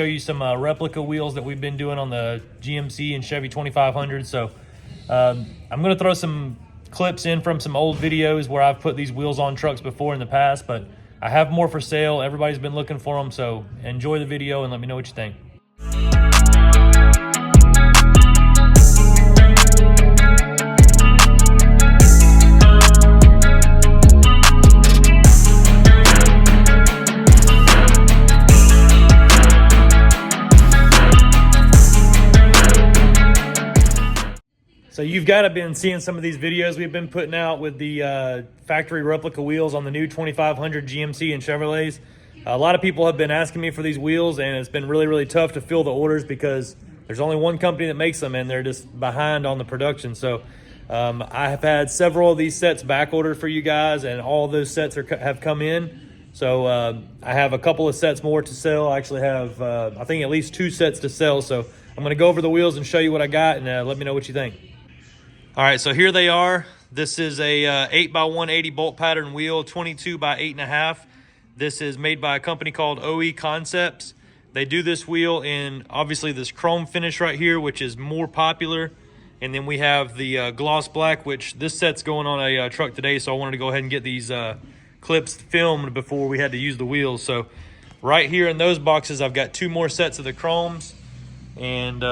show you some replica wheels that we've been doing on the GMC and Chevy 2500. So I'm going to throw some clips in from some old videos where I've put these wheels on trucks before in the past, but I have more for sale. Everybody's been looking for them, so enjoy the video and let me know what you think. So you've got to been seeing some of these videos we've been putting out with the factory replica wheels on the new 2500 GMC and Chevrolets. A lot of people have been asking me for these wheels, and it's been really, really tough to fill the orders because there's only one company that makes them and they're just behind on the production. So I have had several of these sets back ordered for you guys, and all those sets have come in. So I have a couple of sets more to sell. I actually have, I think, at least 2 sets to sell. So I'm going to go over the wheels and show you what I got, and let me know what you think. All right, so here they are. This is a 8x180 bolt pattern wheel, 22 by 8.5. This is made by a company called OE Concepts. They do this wheel in obviously this chrome finish right here, which is more popular. And then we have the gloss black, which this set's going on a truck today. So I wanted to go ahead and get these clips filmed before we had to use the wheels. So right here in those boxes, I've got 2 more sets of the chromes, and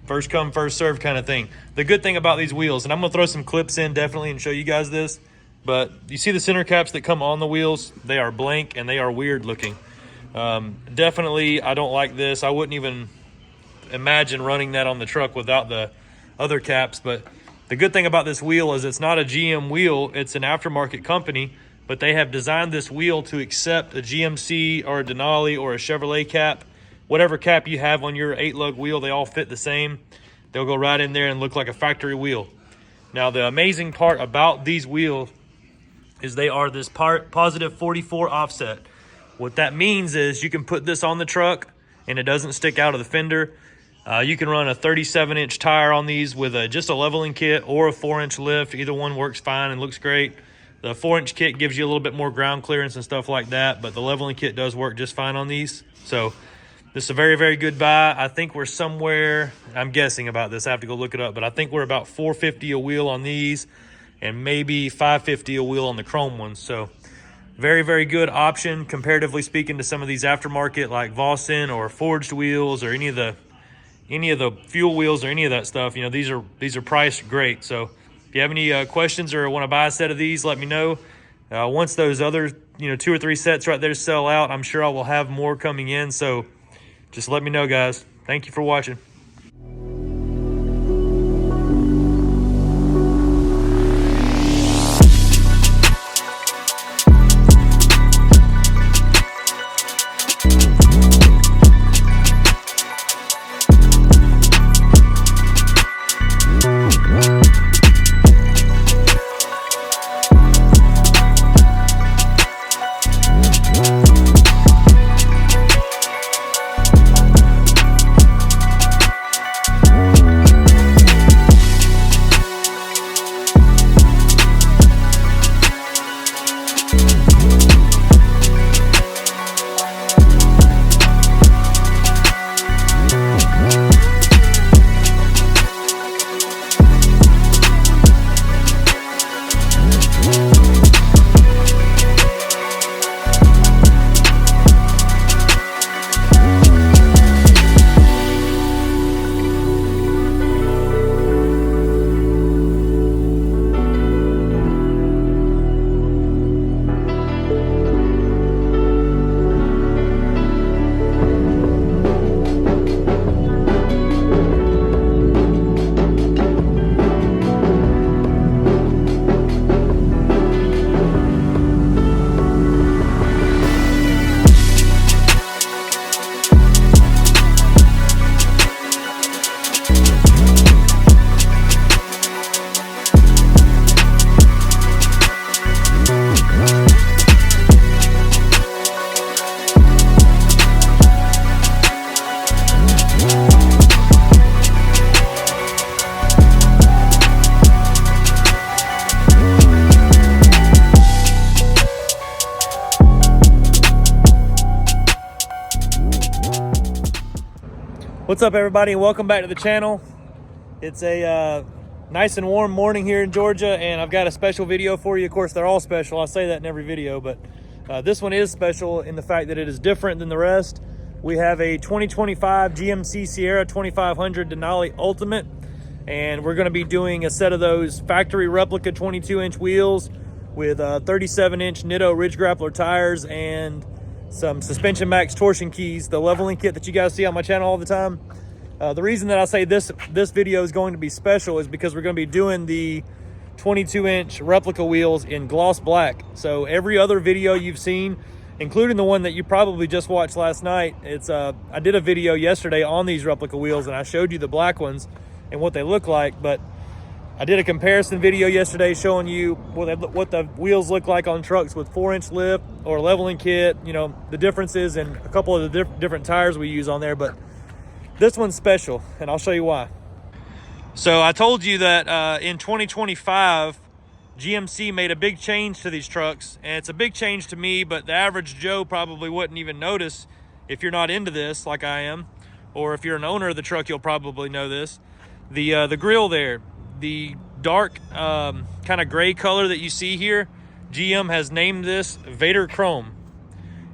first come, first serve kind of thing. The good thing about these wheels, and I'm gonna throw some clips in definitely and show you guys this, but you see the center caps that come on the wheels, they are blank and they are weird looking. Definitely, I don't like this. I wouldn't even imagine running that on the truck without the other caps. But the good thing about this wheel is it's not a GM wheel, it's an aftermarket company, but they have designed this wheel to accept a GMC or a Denali or a Chevrolet cap. Whatever cap you have on your 8-lug wheel, they all fit the same. They'll go right in there and look like a factory wheel. Now, the amazing part about these wheels is they are this positive 44 offset. What that means is you can put this on the truck and it doesn't stick out of the fender. You can run a 37-inch tire on these with just a leveling kit or a 4-inch lift. Either one works fine and looks great. The 4-inch kit gives you a little bit more ground clearance and stuff like that, but the leveling kit does work just fine on these. So this is a very, very good buy. I think we're somewhere, I'm guessing about this, I have to go look it up, but I think we're about $450 a wheel on these and maybe $550 a wheel on the chrome ones. So very, very good option comparatively speaking to some of these aftermarket like Vossen or forged wheels or any of the fuel wheels or any of that stuff. You know, these are priced great. So if you have any questions or want to buy a set of these, let me know. Once those other 2 or 3 sets right there sell out, I'm sure I will have more coming in. So just let me know, guys. Thank you for watching. What's up, everybody, and welcome back to the channel. It's a nice and warm morning here in Georgia, and I've got a special video for you. Of course, they're all special. I say that in every video, but this one is special in the fact that it is different than the rest. We have a 2025 GMC Sierra 2500 Denali Ultimate, and we're going to be doing a set of those factory replica 22-inch wheels with 37-inch Nitto Ridge Grappler tires and some Suspension Max torsion keys, the leveling kit that you guys see on my channel all the time. The reason that I say this video is going to be special is because we're going to be doing the 22-inch replica wheels in gloss black. So every other video you've seen, including the one that you probably just watched last night, I did a video yesterday on these replica wheels, and I showed you the black ones and what they look like. But I did a comparison video yesterday showing you what the wheels look like on trucks with 4-inch lip or leveling kit, you know, the differences, and a couple of the different tires we use on there. But this one's special, and I'll show you why. So I told you that in 2025, GMC made a big change to these trucks, and it's a big change to me, but the average Joe probably wouldn't even notice if you're not into this like I am, or if you're an owner of the truck, you'll probably know this. The grill there, the dark kind of gray color that you see here, GM has named this Vader Chrome.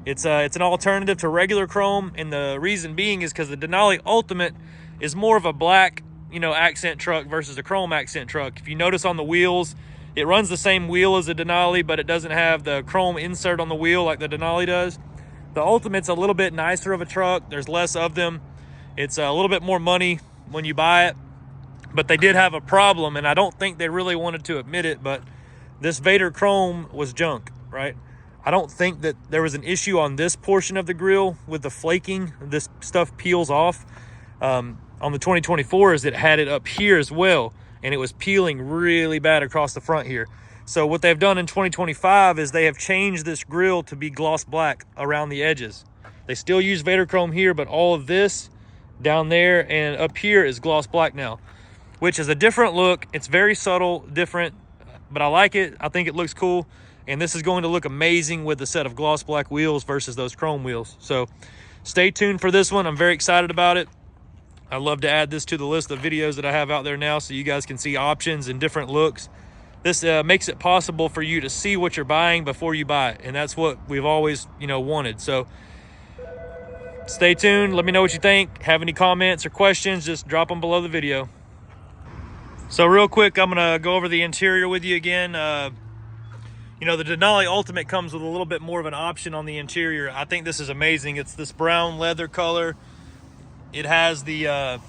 It's an alternative to regular chrome, and the reason being is because the Denali Ultimate is more of a black, you know, accent truck versus a chrome accent truck. If you notice on the wheels, it runs the same wheel as a Denali, but it doesn't have the chrome insert on the wheel like the Denali does. The Ultimate's a little bit nicer of a truck. There's less of them. It's a little bit more money when you buy it, but they did have a problem, and I don't think they really wanted to admit it, but this Vader Chrome was junk, right? I don't think that there was an issue on this portion of the grill with the flaking. This stuff peels off. On the 2024s, it had it up here as well, and it was peeling really bad across the front here. So what they've done in 2025 is they have changed this grill to be gloss black around the edges. They still use Vader Chrome here, but all of this down there and up here is gloss black now, which is a different look. It's very subtle, different, but I like it. I think it looks cool. And this is going to look amazing with a set of gloss black wheels versus those chrome wheels. So stay tuned for this one. I'm very excited about it. I'd love to add this to the list of videos that I have out there now so you guys can see options and different looks. This makes it possible for you to see what you're buying before you buy it. And that's what we've always, you know, wanted. So stay tuned. Let me know what you think. Have any comments or questions, just drop them below the video. So real quick, I'm going to go over the interior with you again. You know, the Denali Ultimate comes with a little bit more of an option on the interior. I think this is amazing. It's this brown leather color. It has the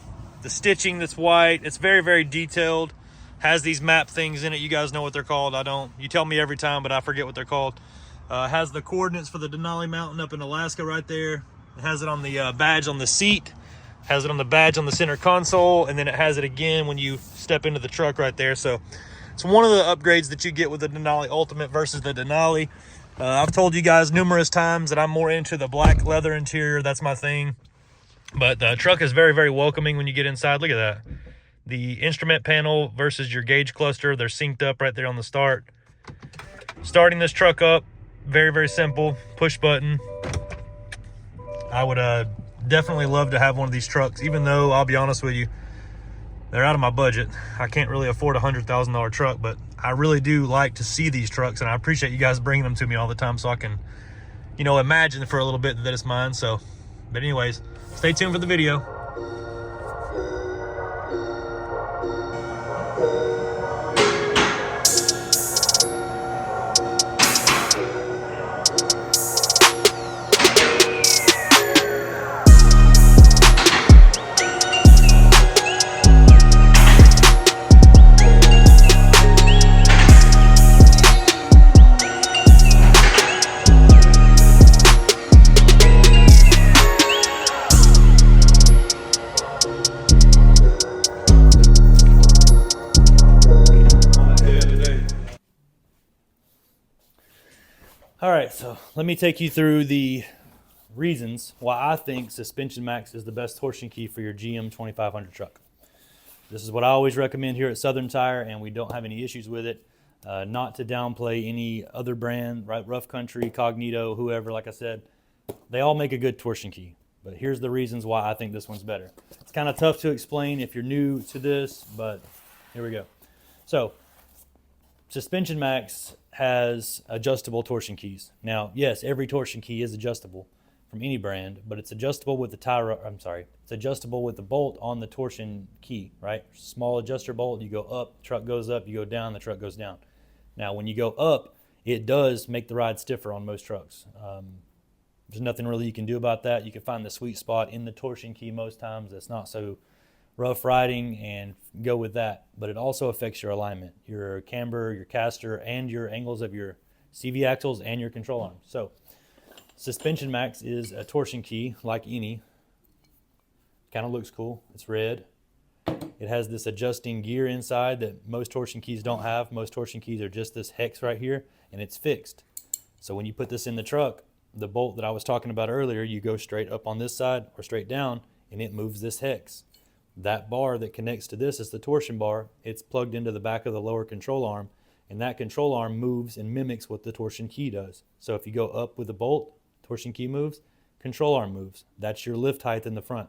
stitching that's white. It's very, very detailed. Has these map things in it. You guys know what they're called. I don't. You tell me every time, but I forget what they're called. Has the coordinates for the Denali Mountain up in Alaska right there. It has it on the badge on the seat. Has it on the badge on the center console, and then it has it again when you step into the truck right there. So it's one of the upgrades that you get with the Denali Ultimate versus the Denali. I've told you guys numerous times that I'm more into the black leather interior. That's my thing. But the truck is very, very welcoming when you get inside. Look at that. The instrument panel versus your gauge cluster, they're synced up right there on the start. Starting this truck up, very, very simple. Push button. I would definitely love to have one of these trucks, even though I'll be honest with you, they're out of my budget. I can't really afford a $100,000 truck, but I really do like to see these trucks, and I appreciate you guys bringing them to me all the time so I can, you know, imagine for a little bit that it's mine. So, but anyways, stay tuned for the video. All right, so let me take you through the reasons why I think Suspension Max is the best torsion key for your GM 2500 truck. This is what I always recommend here at Southern Tire, and we don't have any issues with it. Not to downplay any other brand, right? Rough Country, Cognito, whoever, like I said, they all make a good torsion key. But here's the reasons why I think this one's better. It's kind of tough to explain if you're new to this, but here we go. So Suspension Max has adjustable torsion keys. Now, yes, every torsion key is adjustable from any brand, but it's adjustable with the it's adjustable with the bolt on the torsion key, right? Small adjuster bolt, you go up, truck goes up, you go down, the truck goes down. Now, when you go up, it does make the ride stiffer on most trucks. There's nothing really you can do about that. You can find the sweet spot in the torsion key most times that's not so rough riding and go with that. But it also affects your alignment, your camber, your caster, and your angles of your CV axles and your control arms. So Suspension Max is a torsion key like any. Kind of looks cool. It's red. It has this adjusting gear inside that most torsion keys don't have. Most torsion keys are just this hex right here, and it's fixed. So when you put this in the truck, the bolt that I was talking about earlier, you go straight up on this side or straight down, and it moves this hex. That bar that connects to this is the torsion bar. It's plugged into the back of the lower control arm, and that control arm moves and mimics what the torsion key does. So if you go up with the bolt, torsion key moves, control arm moves. That's your lift height in the front.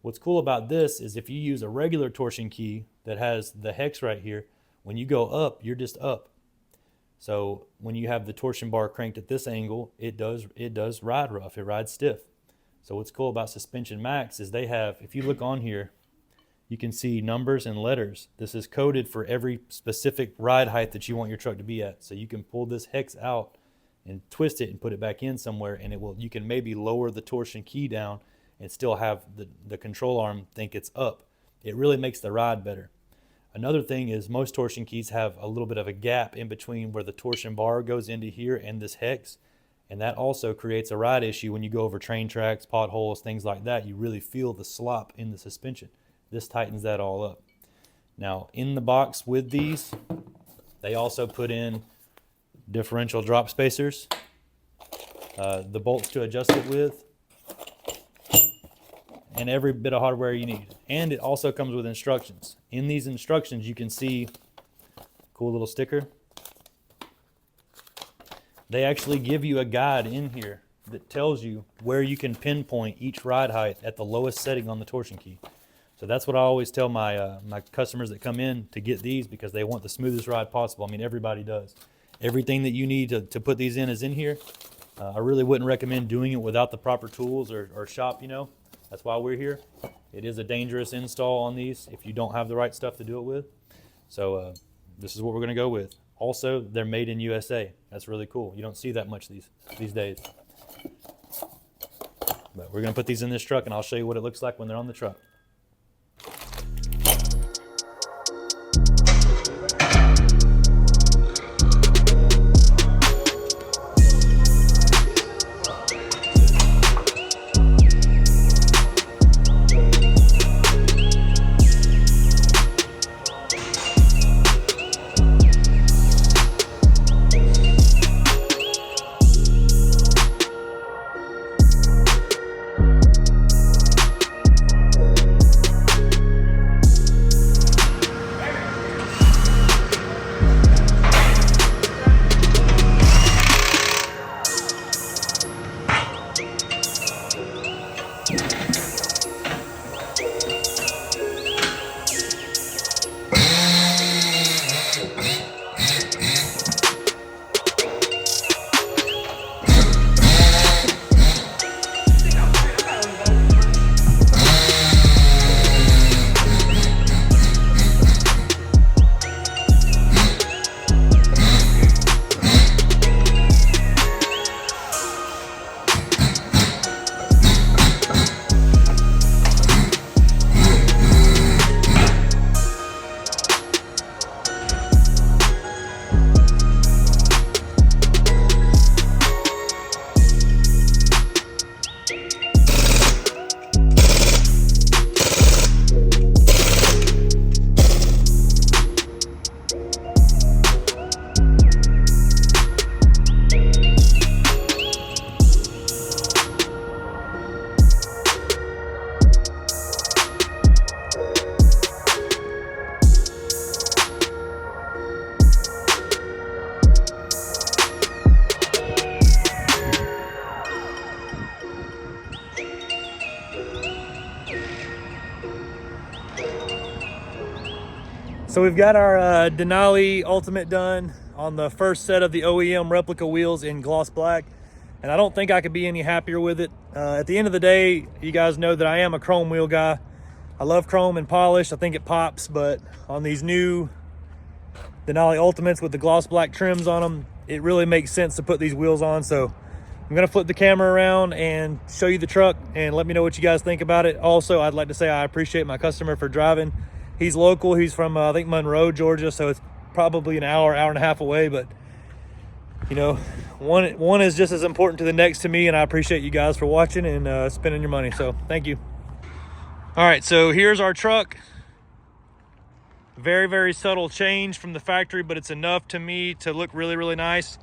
What's cool about this is if you use a regular torsion key that has the hex right here, when you go up, you're just up. So when you have the torsion bar cranked at this angle, it does ride rough, it rides stiff. So what's cool about Suspension Max is they have, if you look on here, you can see numbers and letters. This is coded for every specific ride height that you want your truck to be at. So you can pull this hex out and twist it and put it back in somewhere, and you can maybe lower the torsion key down and still have the control arm think it's up. It really makes the ride better. Another thing is most torsion keys have a little bit of a gap in between where the torsion bar goes into here and this hex, and that also creates a ride issue when you go over train tracks, potholes, things like that. You really feel the slop in the suspension. This tightens that all up. Now, in the box with these, they also put in differential drop spacers, the bolts to adjust it with, and every bit of hardware you need. And it also comes with instructions. In these instructions, you can see a cool little sticker. They actually give you a guide in here that tells you where you can pinpoint each ride height at the lowest setting on the torsion key. So that's what I always tell my my customers that come in to get these, because they want the smoothest ride possible. I mean, everybody does. Everything that you need to put these in is in here. I really wouldn't recommend doing it without the proper tools or shop, you know. That's why we're here. It is a dangerous install on these if you don't have the right stuff to do it with. So this is what we're going to go with. Also, they're made in USA. That's really cool. You don't see that much these days. But we're going to put these in this truck, and I'll show you what it looks like when they're on the truck. So we've got our Denali Ultimate done on the first set of the OEM replica wheels in gloss black, and I don't think I could be any happier with it. At the end of the day, you guys know that I am a chrome wheel guy. I love chrome and polish. I think it pops, but on these new Denali Ultimates with the gloss black trims on them, it really makes sense to put these wheels on. So I'm gonna flip the camera around and show you the truck and let me know what you guys think about it. Also, I'd like to say I appreciate my customer for driving. He's local. He's from I think Monroe, Georgia, so it's probably an hour and a half away, but you know, one is just as important to the next to me, and I appreciate you guys for watching and spending your money. So thank you. All right, so here's our truck. Very, very subtle change from the factory, but it's enough to me to look really, really nice.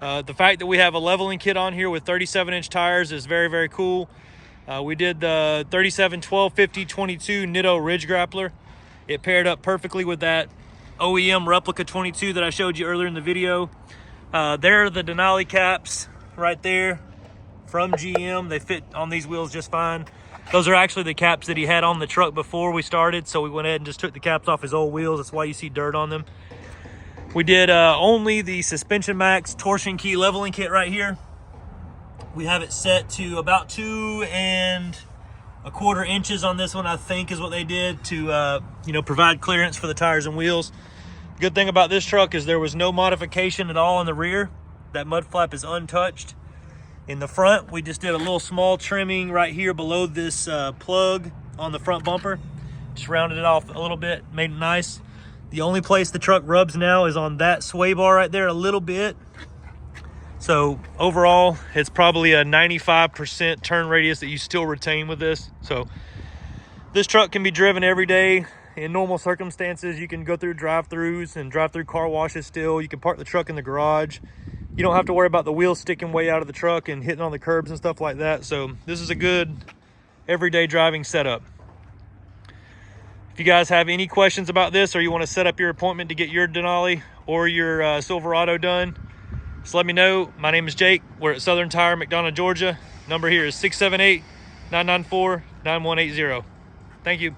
The fact that we have a leveling kit on here with 37-inch tires is very, very cool. We did the 37 12 50 22 Nitto Ridge Grappler. It paired up perfectly with that OEM Replica 22 that I showed you earlier in the video. There are the Denali caps right there from GM. They fit on these wheels just fine. Those are actually the caps that he had on the truck before we started, so we went ahead and just took the caps off his old wheels. That's why you see dirt on them. We did only the Suspension Max torsion key leveling kit right here. We have it set to about 2 1/4 inches on this one, I think is what they did to you know, provide clearance for the tires and wheels. Good thing about this truck is there was no modification at all in the rear. That mud flap is untouched. In the front, we just did a little small trimming right here below this plug on the front bumper. Just rounded it off a little bit, made it nice. The only place the truck rubs now is on that sway bar right there a little bit. So overall, it's probably a 95% turn radius that you still retain with this. So this truck can be driven every day in normal circumstances. You can go through drive-throughs and drive through car washes still. You can park the truck in the garage. You don't have to worry about the wheels sticking way out of the truck and hitting on the curbs and stuff like that. So this is a good everyday driving setup. If you guys have any questions about this, or you want to set up your appointment to get your Denali or your Silverado done, just let me know. My name is Jake. We're at Southern Tire, McDonough, Georgia. Number here is 678-994-9180. Thank you.